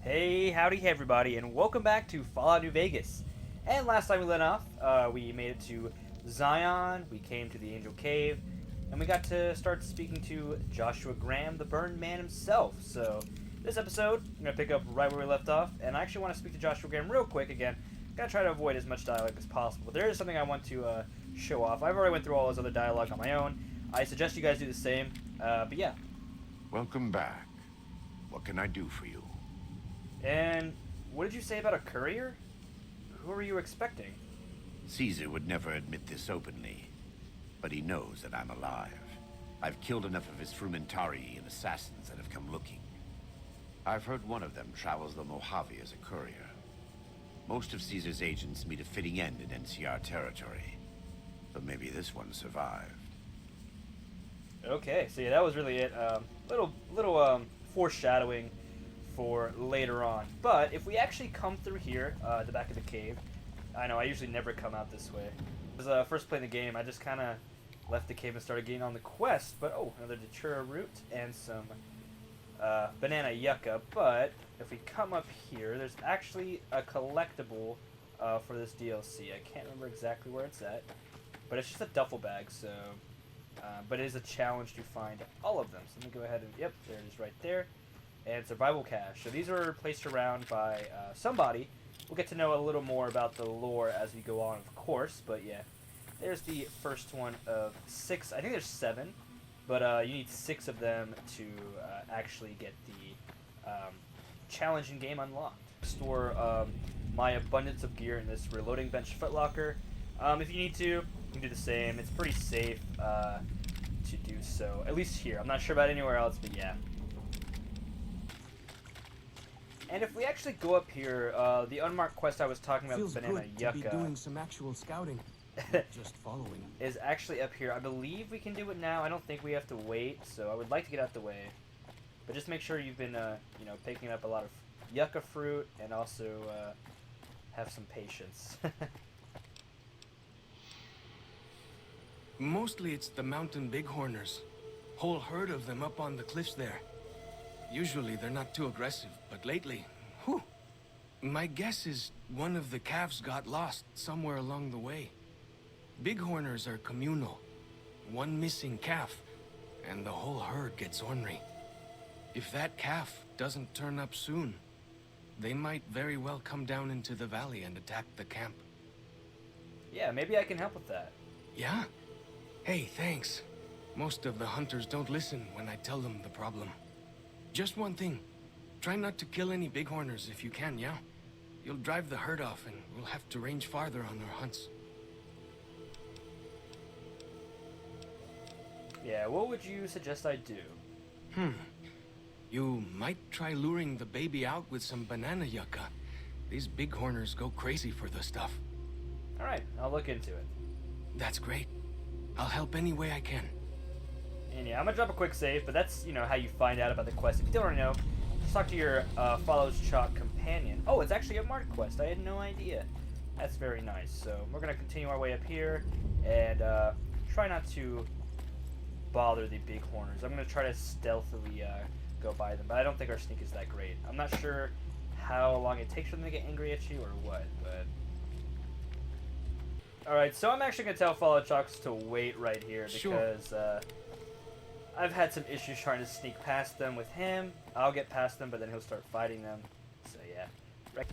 Hey, howdy, hey everybody, and welcome back to Fallout New Vegas. And last time we let off, we made it to Zion, we came to the Angel Cave, and we got to start speaking to Joshua Graham, the Burned Man himself. So, this episode, I'm going to pick up right where we left off, and I actually want to speak to Joshua Graham real quick again. I'm going to try to avoid as much dialogue as possible. But there is something I want to show off. I've already went through all his other dialogue on my own. I suggest you guys do the same, but yeah. Welcome back. What can I do for you? And what did you say about a courier? Who were you expecting? Caesar would never admit this openly, but he knows that I'm alive. I've killed enough of his frumentari and assassins that have come looking. I've heard one of them travels the Mojave as a courier. Most of Caesar's agents meet a fitting end in NCR territory, but maybe this one survived. Okay, so yeah, that was really it. Little foreshadowing for later on. But if we actually come through here, the back of the cave, I know I usually never come out this way. As first playing the game, I just kind of left the cave and started getting on the quest. But oh, another datura root and some banana yucca. But if we come up here, there's actually a collectible for this DLC. I can't remember exactly where it's at, but it's just a duffel bag. So, but it is a challenge to find all of them. So let me go ahead and yep, there it is right there. And survival cache. So these are placed around by somebody. We'll get to know a little more about the lore as we go on, of course. But yeah, there's the first one of 6. I think there's 7, but you need 6 of them to actually get the challenging game unlocked. Store my abundance of gear in this reloading bench footlocker. If you need to, you can do the same. It's pretty safe to do so. At least here. I'm not sure about anywhere else, but yeah. And if we actually go up here, the unmarked quest I was talking about, Feels banana good yucca, to be doing some actual scouting, not just following. is actually up here. I believe we can do it now. I don't think we have to wait, so I would like to get out the way. But just make sure you've been, picking up a lot of yucca fruit and also have some patience. Mostly it's the mountain bighorners. Whole herd of them up on the cliffs there. Usually they're not too aggressive, but lately, whew. My guess is one of the calves got lost somewhere along the way. Bighorners are communal. One missing calf, and the whole herd gets ornery. If that calf doesn't turn up soon, they might very well come down into the valley and attack the camp. Yeah, maybe I can help with that. Yeah? Hey, thanks. Most of the hunters don't listen when I tell them the problem. Just one thing. Try not to kill any bighorners if you can, yeah? You'll drive the herd off and we'll have to range farther on our hunts. Yeah, what would you suggest I do? You might try luring the baby out with some banana yucca. These bighorners go crazy for the stuff. Alright, I'll look into it. That's great. I'll help any way I can. And yeah, I'm gonna drop a quick save, but that's, how you find out about the quest. If you don't already know, just talk to your Follows Chalk companion. Oh, it's actually a marked quest. I had no idea. That's very nice. So we're gonna continue our way up here and try not to bother the bighorners. I'm gonna try to stealthily go by them, but I don't think our sneak is that great. I'm not sure how long it takes for them to get angry at you or what, but... Alright, so I'm actually gonna tell Follow Chalks to wait right here because I've had some issues trying to sneak past them with him. I'll get past them, but then he'll start fighting them. So yeah.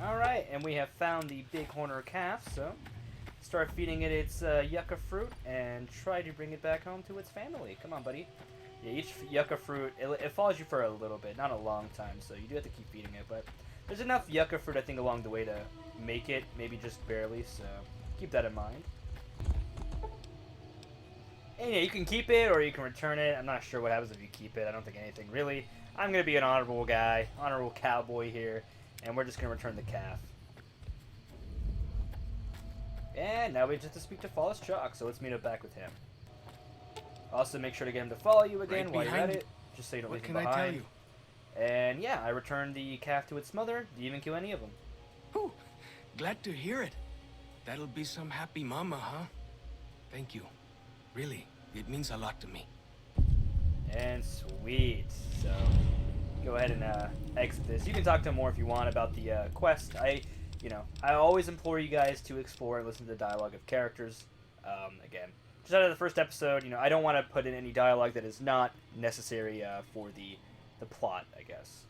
Alright, and we have found the bighorner calf, so start feeding it its yucca fruit and try to bring it back home to its family. Come on, buddy. Yeah, each yucca fruit, it follows you for a little bit, not a long time, so you do have to keep feeding it, but there's enough yucca fruit, I think, along the way to make it, maybe just barely, so keep that in mind. And yeah, you can keep it or you can return it. I'm not sure what happens if you keep it. I don't think anything really. I'm going to be an honorable guy, honorable cowboy here, and we're just going to return the calf. And now we just have to speak to Fallows Chalk, so let's meet up back with him. Also, make sure to get him to follow you again Right while you're at behind. it, just so you don't What leave him can I behind. tell you? And yeah, I returned the calf to its mother. Didn't even kill any of them. Whew. Glad to hear it. That'll be some happy mama, huh? Thank you. Really, it means a lot to me. And sweet. So go ahead and exit this. You can talk to him more if you want about the quest. I always implore you guys to explore and listen to the dialogue of characters. Again, just out of the first episode, I don't want to put in any dialogue that is not necessary for the plot, I guess.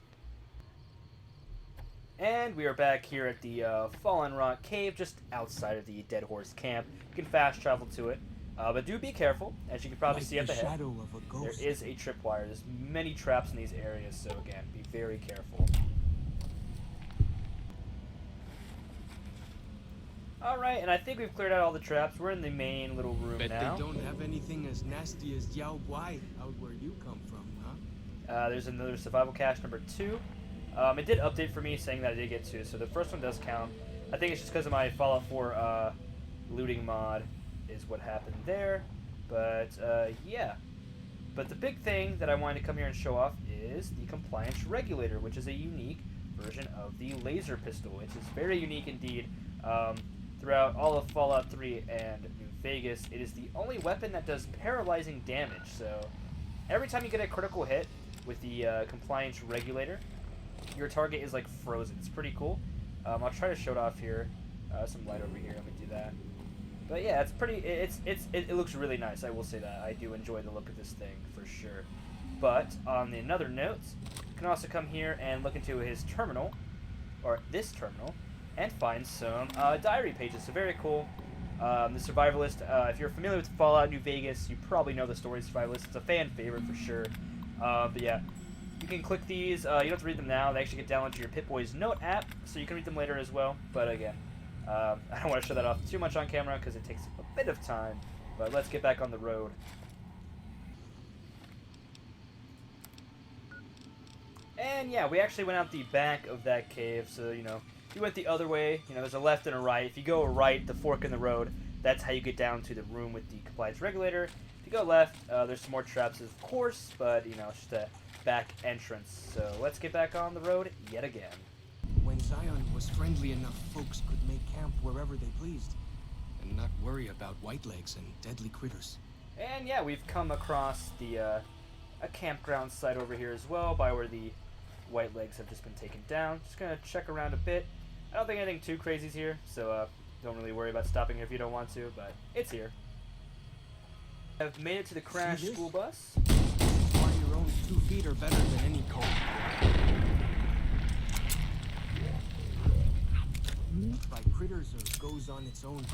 And we are back here at the Fallen Rock Cave, just outside of the Dead Horse Camp. You can fast travel to it, but do be careful. As you can probably see up ahead, there is a tripwire. There's many traps in these areas, so again, be very careful. Alright, and I think we've cleared out all the traps. We're in the main little room Bet now. they don't have anything as nasty as Yao Guai out where you come from, huh? There's another survival cache, number 2. It did update for me saying that I did get 2, so the first one does count. I think it's just because of my Fallout 4 looting mod is what happened there. But, yeah. But the big thing that I wanted to come here and show off is the compliance regulator, which is a unique version of the laser pistol, which is very unique indeed. Throughout all of Fallout 3 and New Vegas, it is the only weapon that does paralyzing damage. So every time you get a critical hit with the compliance regulator, your target is like frozen. It's pretty cool. I'll try to show it off here. Some light over here. Let me do that. But yeah, it's pretty. It looks really nice. I will say that. I do enjoy the look of this thing for sure. But on another note, you can also come here and look into his terminal, or this terminal, and find some diary pages. So very cool. The Survivalist, if you're familiar with Fallout New Vegas, you probably know the story Survivalist. It's a fan favorite for sure. But yeah, you can click these. You don't have to read them now. They actually get downloaded to your Pip-Boy's Note app, so you can read them later as well. But again, I don't want to show that off too much on camera because it takes a bit of time. But let's get back on the road. And yeah, we actually went out the back of that cave, so if you went the other way, there's a left and a right. If you go right, the fork in the road, that's how you get down to the room with the compliance regulator. If you go left, there's some more traps, of course, but, it's just a back entrance. So let's get back on the road yet again. When Zion was friendly enough, folks could make camp wherever they pleased, and not worry about whitelegs and deadly critters. And yeah, we've come across the a campground site over here as well, by where the whitelegs have just been taken down. Just gonna check around a bit. I don't think anything too crazy is here, so don't really worry about stopping here if you don't want to, but it's here. I've made it to the crash school bus. Why your own 2 feet are better than any coat. By critters or goes on its own.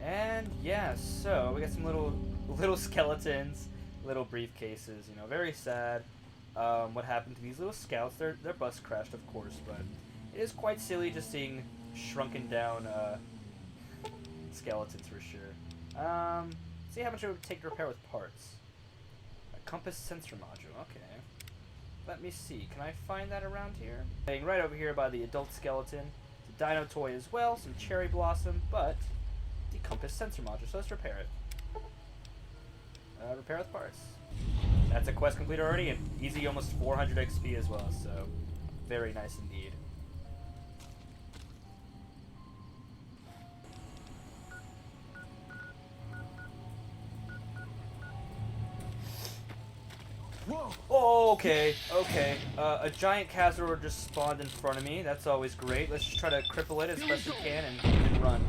And yeah, so we got some little skeletons, little briefcases. Very sad. What happened to these little scouts? Their bus crashed, of course, but it is quite silly just seeing shrunken down skeletons for sure. See how much it would take to repair with parts. A compass sensor module. Okay. Let me see. Can I find that around here? Laying right over here by the adult skeleton. It's a dino toy as well. Some cherry blossom, but the compass sensor module. So let's repair it. Repair with parts. That's a quest complete already, and easy, almost 400 XP as well, so very nice indeed. Whoa! Oh, okay. A giant Khazor just spawned in front of me. That's always great. Let's just try to cripple it as best we can and run.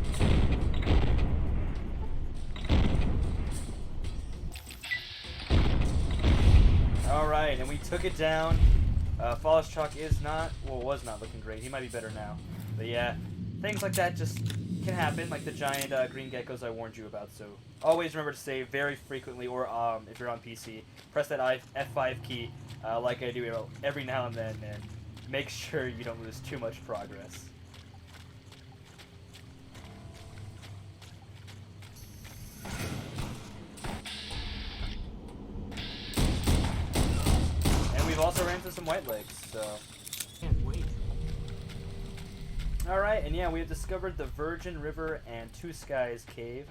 Alright, and we took it down. Fallout Chalk was not looking great. He might be better now. But yeah, things like that just can happen, like the giant green geckos I warned you about. So always remember to save very frequently, or if you're on PC, press that F5 key like I do every now and then, and make sure you don't lose too much progress. We've also ran into some whitelegs, so. Can't wait. Alright, and yeah, we have discovered the Virgin River and Two Skies Cave.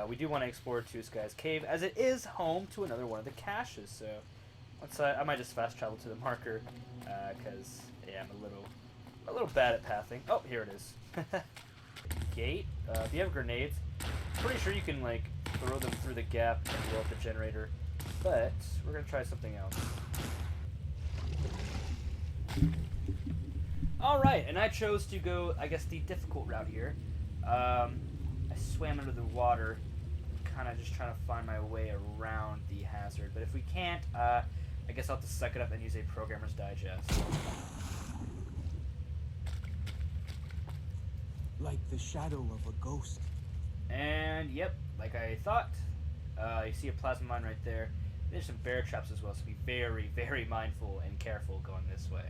We do want to explore Two Skies Cave, as it is home to another one of the caches, so I might just fast travel to the marker, because, yeah, I'm a little bad at pathing. Oh, here it is. Gate. If you have grenades, pretty sure you can, like, throw them through the gap and blow up the generator, but we're going to try something else. Alright, and I chose to go, I guess, the difficult route here. I swam under the water, kind of just trying to find my way around the hazard. But if we can't, I guess I'll have to suck it up and use a Programmer's Digest. Like the shadow of a ghost. And, yep, like I thought, you see a plasma mine right there. There's some bear traps as well, so be very, very mindful and careful going this way.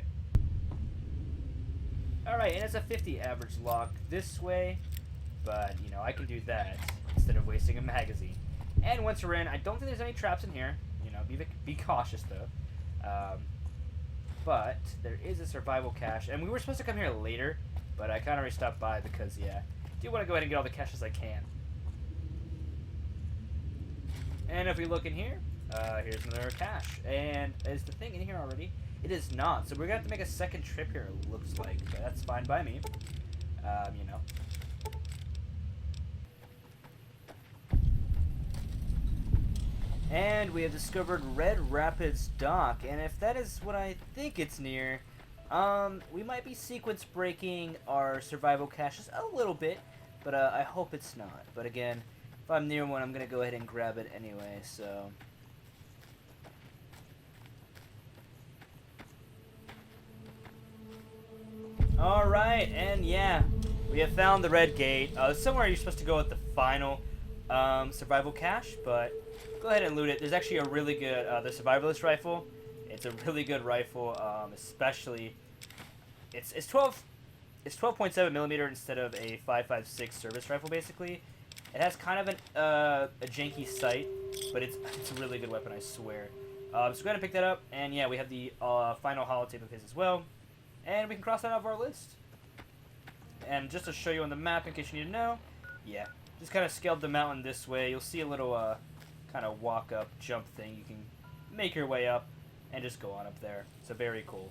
Alright, and it's a 50 average lock this way, but, you know, I can do that instead of wasting a magazine. And once we're in, I don't think there's any traps in here. You know, be cautious, though. But there is a survival cache, and we were supposed to come here later, but I kind of already stopped by because, yeah, I do want to go ahead and get all the caches I can. And if we look in here, here's another cache. And is the thing in here already? It is not. So we're going to have to make a second trip here, it looks like. But that's fine by me. You know. And we have discovered Red Rapids Dock. And if that is what I think it's near, we might be sequence breaking our survival caches a little bit. But I hope it's not. But again, if I'm near one, I'm going to go ahead and grab it anyway, so... Alright, and yeah, we have found the red gate. Somewhere you're supposed to go with the final survival cache, but go ahead and loot it. There's actually a really good, the survivalist rifle. It's a really good rifle, especially, it's 12.7 millimeter instead of a 5.56 service rifle, basically. It has kind of a janky sight, but it's a really good weapon, I swear. So go ahead and pick that up, and yeah, we have the final holotape of his as well. And we can cross that off our list. And just to show you on the map, in case you need to know, yeah, just kind of scaled the mountain this way. You'll see a little kind of walk up, jump thing. You can make your way up and just go on up there. So very cool.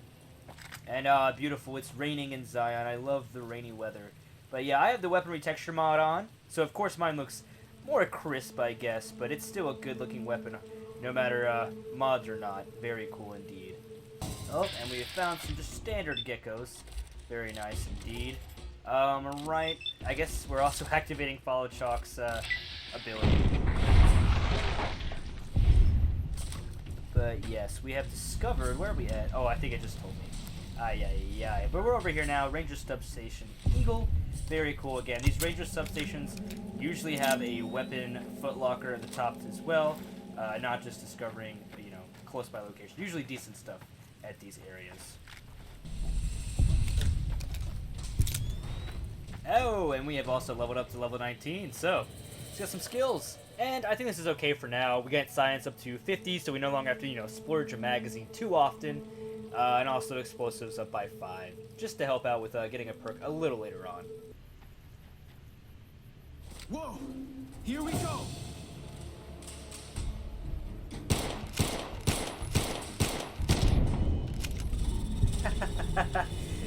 And beautiful. It's raining in Zion. I love the rainy weather. But yeah, I have the weaponry texture mod on. So of course mine looks more crisp, I guess. But it's still a good looking weapon, no matter mods or not. Very cool indeed. Oh, and we have found some just standard geckos. Very nice indeed. Right, I guess we're also activating Follow Chalk's ability. But yes, we have discovered, where are we at? Oh, I think it just told me. But we're over here now, Ranger Substation Eagle. Very cool. Again, these Ranger Substations usually have a weapon footlocker at the top as well. Not just discovering, you know, close by location. Usually decent stuff at these areas. Oh, and we have also leveled up to level 19, so let's get some skills. And I think this is okay for now. We get science up to 50, so we no longer have to, you know, splurge a magazine too often. And also explosives up by 5, just to help out with getting a perk a little later on. Whoa! Here we go!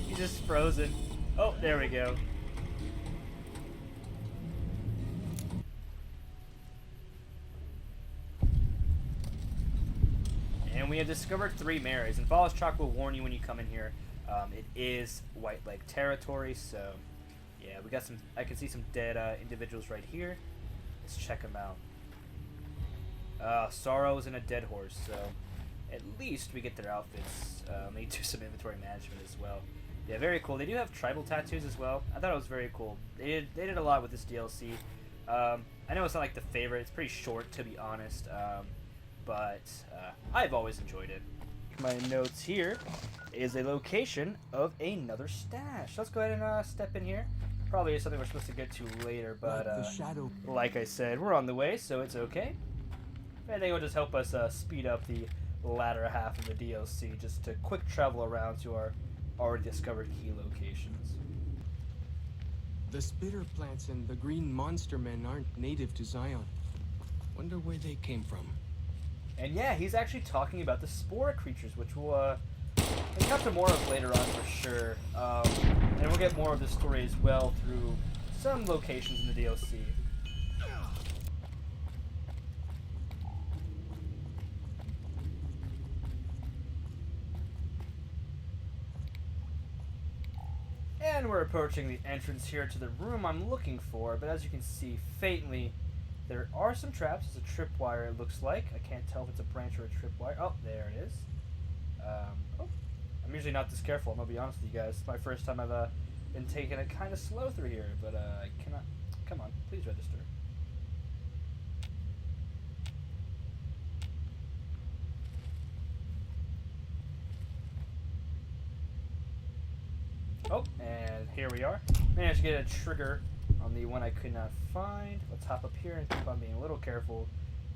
He's just frozen. Oh, there we go. And we have discovered 3 Marys, and Fallout Chalk will warn you when you come in here. It is White Leg territory, so yeah, we got some. I can see some dead individuals right here. Let's check them out. Sorrow's and a dead horse, so at least we get their outfits. They do some inventory management as well. Yeah, very cool. They do have tribal tattoos as well. I thought it was very cool. They did a lot with this DLC. I know it's not like the favorite. It's pretty short, to be honest. But I've always enjoyed it. My notes here is a location of another stash. Let's go ahead and step in here. Probably is something we're supposed to get to later, but like I said, we're on the way, so it's okay. I think it'll just help us speed up the latter half of the DLC, just to quick travel around to our already discovered key locations. The spitter plants and the green monster men aren't native to Zion. Wonder where they came from. And yeah, he's actually talking about the spore creatures, which we'll encounter more of later on for sure. And we'll get more of the story as well through some locations in the DLC. And we're approaching the entrance here to the room I'm looking for, but as you can see faintly, there are some traps. It's a tripwire, it looks like. I can't tell if it's a branch or a tripwire. Oh, there it is. Oh, I'm usually not this careful, I'm gonna be honest with you guys. It's my first time I've been taking it kind of slow through here, but I cannot. Come on, please register. Oh, and here we are. Managed to get a trigger on the one I could not find. Let's hop up here and keep on being a little careful.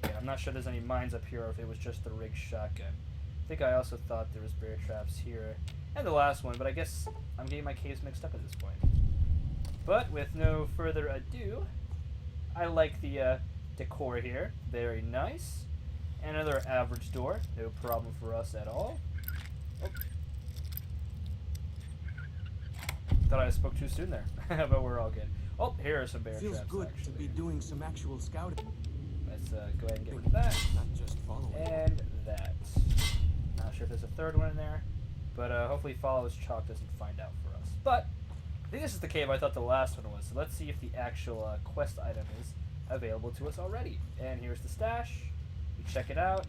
Yeah, I'm not sure there's any mines up here or if it was just the rigged shotgun. I think I also thought there was bear traps here. And the last one, but I guess I'm getting my caves mixed up at this point. But with no further ado, I like the decor here. Very nice. Another average door. No problem for us at all. Oh. Thought I spoke too soon there, but we're all good. Oh, here are some bear Feels traps. good actually. to be doing some actual scouting. Let's go ahead and get rid of that. Not just following. And that. Not sure if there's a third one in there, but hopefully Follow as Chalk doesn't find out for us. But I think this is the cave I thought the last one was, so let's see if the actual quest item is available to us already. And here's the stash. We check it out.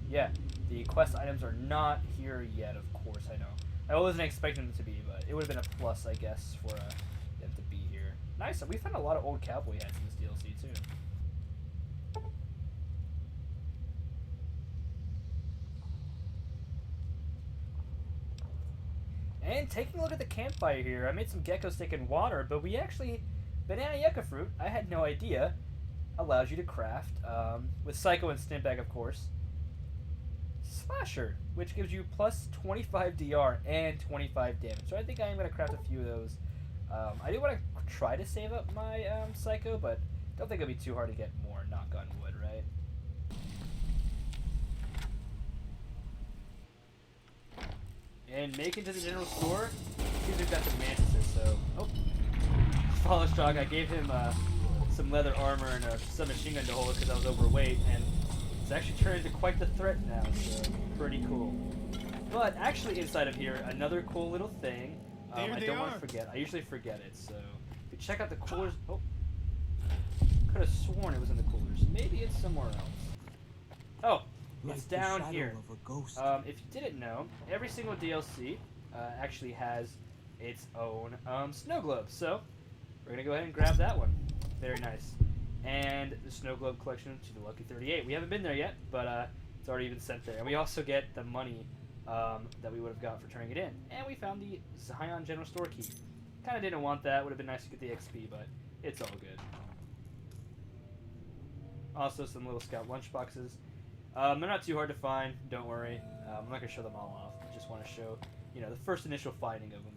Yeah, the quest items are not here yet, of course, I know. I wasn't expecting them to be, but it would have been a plus, I guess, for them to be here. Nice. We found a lot of old cowboy hats in this DLC, too. And taking a look at the campfire here, I made some gecko stick and water, but we actually... Banana yucca fruit, I had no idea, allows you to craft, with Psycho and Stimpbag, of course, Slasher, which gives you plus 25 DR and 25 damage. So I think I am going to craft a few of those. I do want to try to save up my Psycho, but don't think it'll be too hard to get more, knock on wood, right? And make it to the general store. Seems we've got some mantises, so... Oh. Follow Strong, I gave him some leather armor and a submachine gun to hold because I was overweight, and it's actually turned into quite the threat now, so pretty cool. But actually inside of here, another cool little thing. I don't want to forget. I usually forget it, so if you check out the coolers... Oh. Could have sworn it was in the coolers. Maybe it's somewhere else. Oh, it's down here. If you didn't know, every single DLC actually has its own snow globe, so we're going to go ahead and grab that one. Very nice. And the snow globe collection to the Lucky 38. We haven't been there yet, but it's already been sent there. And we also get the money that we would have got for turning it in. And we found the Zion General Store key. Kind of didn't want that. Would have been nice to get the XP, but it's all good. Also, some little scout lunchboxes. They're not too hard to find. Don't worry. I'm not going to show them all off. I just want to show, you know, the first initial finding of them.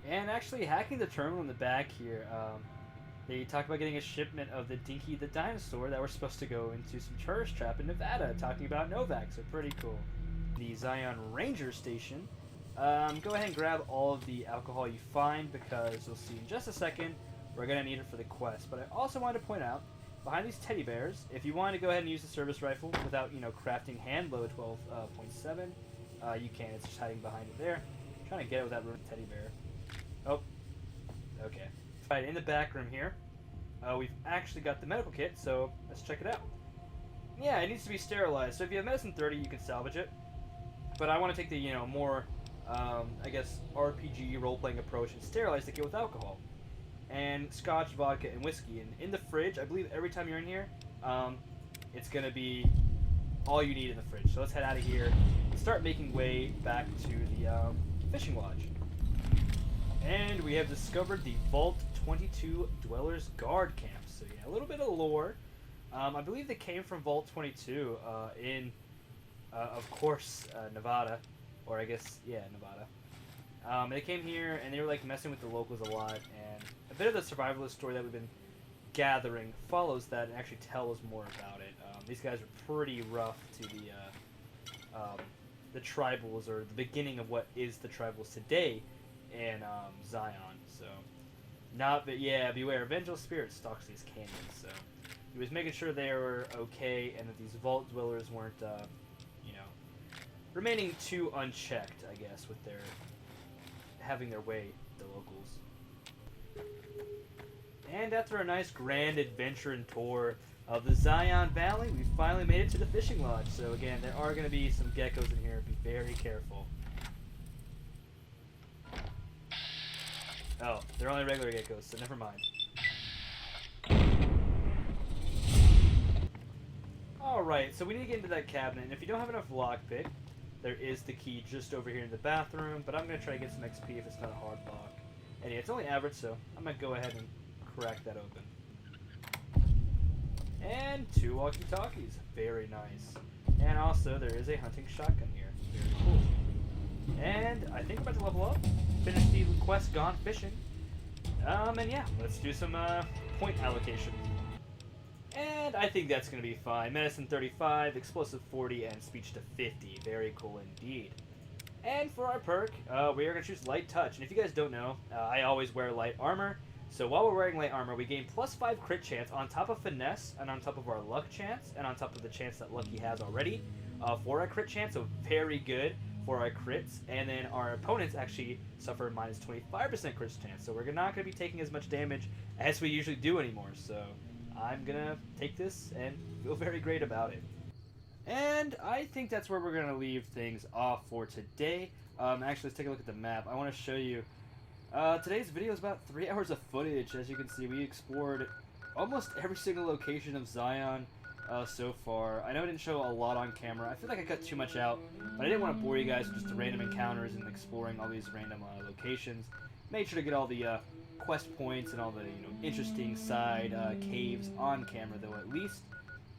And actually, hacking the terminal in the back here, they talk about getting a shipment of the Dinky the Dinosaur that we're supposed to go into some tourist trap in Nevada, talking about Novak, so pretty cool. The Zion Ranger Station. Go ahead and grab all of the alcohol you find, because you'll see in just a second, we're going to need it for the quest. But I also wanted to point out, behind these teddy bears, if you want to go ahead and use the service rifle without, you know, crafting hand load 12.7, you can. It's just hiding behind it there. I'm trying to get it without ruining teddy bear. Oh, okay. Alright, in the back room here, we've actually got the medical kit, so let's check it out. Yeah, it needs to be sterilized, so if you have medicine 30, you can salvage it. But I want to take the, you know, more, I guess, RPG role-playing approach and sterilize the kit with alcohol. And scotch, vodka, and whiskey. And in the fridge, I believe every time you're in here, it's going to be all you need in the fridge. So let's head out of here and start making way back to the fishing lodge. And we have discovered the Vault 22 Dwellers Guard Camp. So yeah, a little bit of lore. I believe they came from Vault 22 in, of course, Nevada. Or I guess, yeah, Nevada. They came here and they were like messing with the locals a lot. And a bit of the survivalist story that we've been gathering follows that and actually tells us more about it. These guys are pretty rough to the tribals, or the beginning of what is the tribals today. And Zion, so but yeah, beware, vengeful spirit stalks these canyons. So he was making sure they were okay, and that these vault dwellers weren't, you know, remaining 2 unchecked, I guess, with their having their way, the locals. And after a nice grand adventure and tour of the Zion Valley, we finally made it to the fishing lodge. So again, there are going to be some geckos in here. Be very careful. Oh, they're only regular geckos, so never mind. Alright, so we need to get into that cabinet, and if you don't have enough lockpick, there is the key just over here in the bathroom, but I'm going to try to get some XP if it's not a hard lock. And yeah, it's only average, so I'm going to go ahead and crack that open. And 2 walkie-talkies. Very nice. And also, there is a hunting shotgun here. Very cool. And I think we're about to level up. Finish the quest Gone Fishing. And yeah, let's do some point allocation. And I think that's going to be fine. Medicine 35, Explosive 40, and Speech to 50. Very cool indeed. And for our perk, we are going to choose Light Touch. And if you guys don't know, I always wear light armor. So while we're wearing light armor, we gain +5 crit chance on top of finesse, and on top of our luck chance, and on top of the chance that Lucky has already for our crit chance. So very good for our crits. And then our opponents actually suffer -25% crit chance. So we're not going to be taking as much damage as we usually do anymore. So I'm going to take this and feel very great about it. And I think that's where we're going to leave things off for today. Actually, let's take a look at the map. I want to show you. Today's video is about 3 hours of footage. As you can see, we explored almost every single location of Zion so far. I know I didn't show a lot on camera. I feel like I cut too much out, but I didn't want to bore you guys with just the random encounters and exploring all these random locations. Made sure to get all the quest points and all the interesting side caves on camera, though, at least.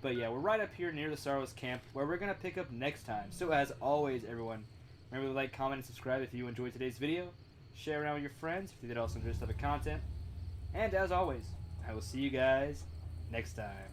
But yeah, we're right up here near the Saros camp, where we're going to pick up next time. So as always, everyone, remember to like, comment, and subscribe if you enjoyed today's video. Share around with your friends if you did also enjoy this type of content. And as always, I will see you guys next time.